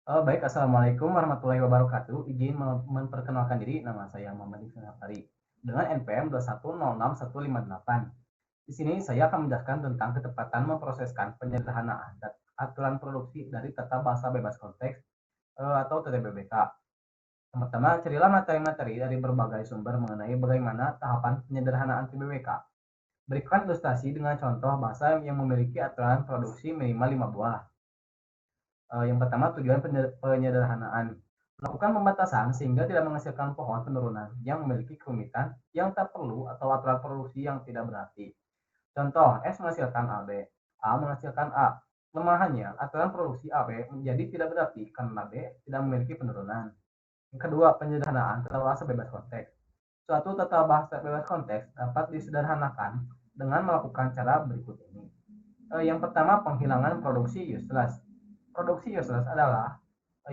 Baik, Assalamualaikum warahmatullahi wabarakatuh. Izin memperkenalkan diri, nama saya Muhammad Iksan Hafari dengan NPM 2106158. Di sini saya akan menjelaskan tentang ketepatan memproseskan penyederhanaan dan aturan produksi dari tata bahasa bebas konteks atau TTBBK. Yang pertama, carilah materi-materi dari berbagai sumber mengenai bagaimana tahapan penyederhanaan TBBK. Berikan ilustrasi dengan contoh bahasa yang memiliki aturan produksi minimal 5 buah. Yang pertama, tujuan penyederhanaan. Melakukan pembatasan sehingga tidak menghasilkan pohon penurunan yang memiliki kerumitan yang tak perlu atau aturan produksi yang tidak berarti. Contoh, S menghasilkan AB, A menghasilkan A. Kelemahannya, aturan produksi AB menjadi tidak berarti karena B tidak memiliki penurunan. Yang kedua, penyederhanaan tata bahasa bebas konteks. Suatu tata bahasa bebas konteks dapat disederhanakan dengan melakukan cara berikut ini. Yang pertama, penghilangan produksi useless. Produksi useless adalah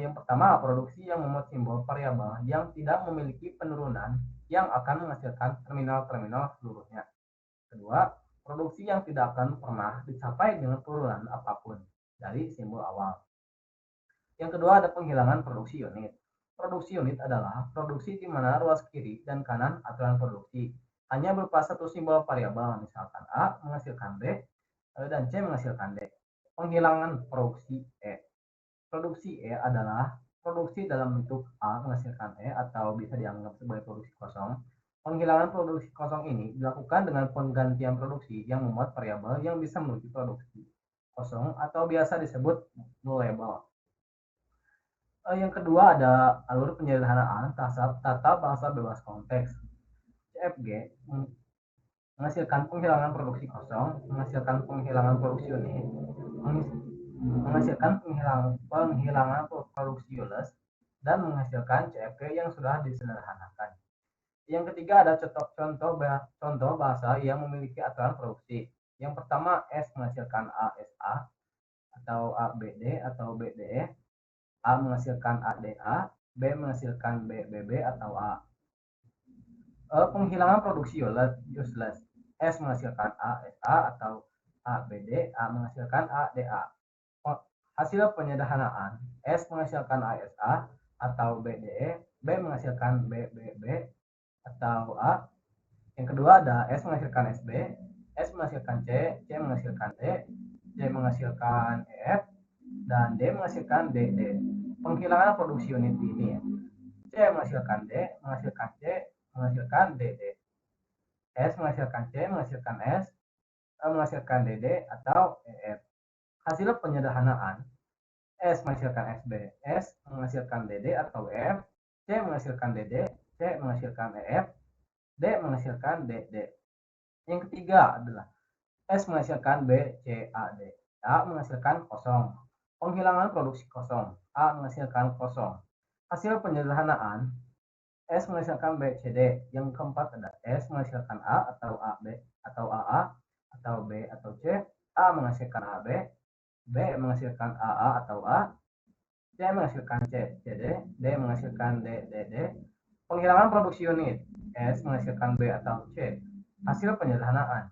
yang pertama, produksi yang memuat simbol variabel yang tidak memiliki penurunan yang akan menghasilkan terminal-terminal seluruhnya. Kedua, produksi yang tidak akan pernah dicapai dengan penurunan apapun dari simbol awal. Yang kedua, ada penghilangan produksi unit. Produksi unit adalah produksi di mana ruas kiri dan kanan aturan produksi hanya berupa satu simbol variabel, misalkan A menghasilkan B dan C menghasilkan D. Penghilangan produksi E. Produksi E adalah produksi dalam bentuk A menghasilkan E atau bisa dianggap sebagai produksi kosong. Penghilangan produksi kosong ini dilakukan dengan penggantian produksi yang memuat variabel yang bisa menuju produksi kosong atau biasa disebut nullable. Yang kedua ada alur penyederhanaan tata bahasa bebas konteks. CFG menghasilkan penghilangan produksi kosong, menghasilkan penghilangan produksi unit, menghasilkan penghilangan produksi ulas, dan menghasilkan CFG yang sudah disederhanakan. Yang ketiga ada contoh bahasa yang memiliki aturan produksi. Yang pertama, S menghasilkan ASA atau ABD atau BDE, A menghasilkan ADA, B menghasilkan BBB atau A. Penghilangan produksi useless. S menghasilkan ASA atau ABD, A menghasilkan ADA. Hasil penyederhanaan, S menghasilkan ASA atau BDE, B menghasilkan BBB atau A. Yang kedua ada S menghasilkan SB, S menghasilkan C, C menghasilkan D, C menghasilkan EF, dan D menghasilkan DD. Penghilangan produksi unit ini ya. C menghasilkan D, menghasilkan C, menghasilkan DD. S menghasilkan C, menghasilkan S, menghasilkan DD atau EF. Hasil penyederhanaan, S menghasilkan SB, S menghasilkan DD atau EF, C menghasilkan DD, C menghasilkan EF, D menghasilkan DD. Yang ketiga adalah S menghasilkan B, C, A, D. A menghasilkan kosong. Penghilangan produksi kosong. A menghasilkan kosong. Hasil penyederhanaan, S menghasilkan B, C, D. Yang keempat ada S menghasilkan A atau AB atau AA atau B atau C. A menghasilkan AB, B menghasilkan AA atau A, C menghasilkan C, CD, D menghasilkan D, DD. Penghilangan produksi unit, S menghasilkan B atau C. Hasil penyederhanaan,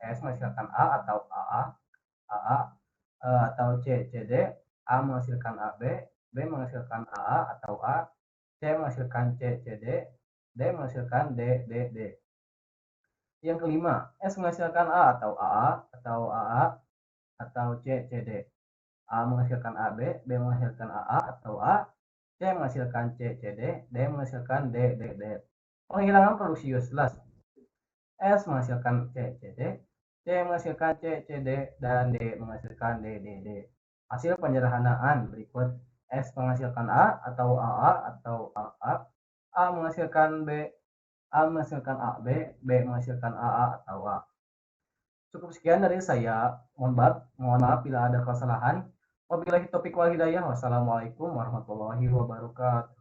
S menghasilkan A atau AA, AA atau C, CD, A menghasilkan AB, B menghasilkan AA atau A, C menghasilkan C, CD, D menghasilkan D, D, D. Yang kelima, S menghasilkan A atau AA atau AA atau C, CD. A menghasilkan AB, B menghasilkan AA atau A, C menghasilkan C, CD, D menghasilkan D, D, D. Penghilangan produksi useless, S menghasilkan C, CD, C menghasilkan C, CD, dan D menghasilkan D, D, D. Hasil penyederhanaan berikut S menghasilkan A atau AA atau AA, A menghasilkan B, A menghasilkan AB, B menghasilkan AA atau A. Cukup sekian dari saya. Mohon maaf bila ada kesalahan. Wabillahi taufiq wal hidayah. Wassalamualaikum warahmatullahi wabarakatuh.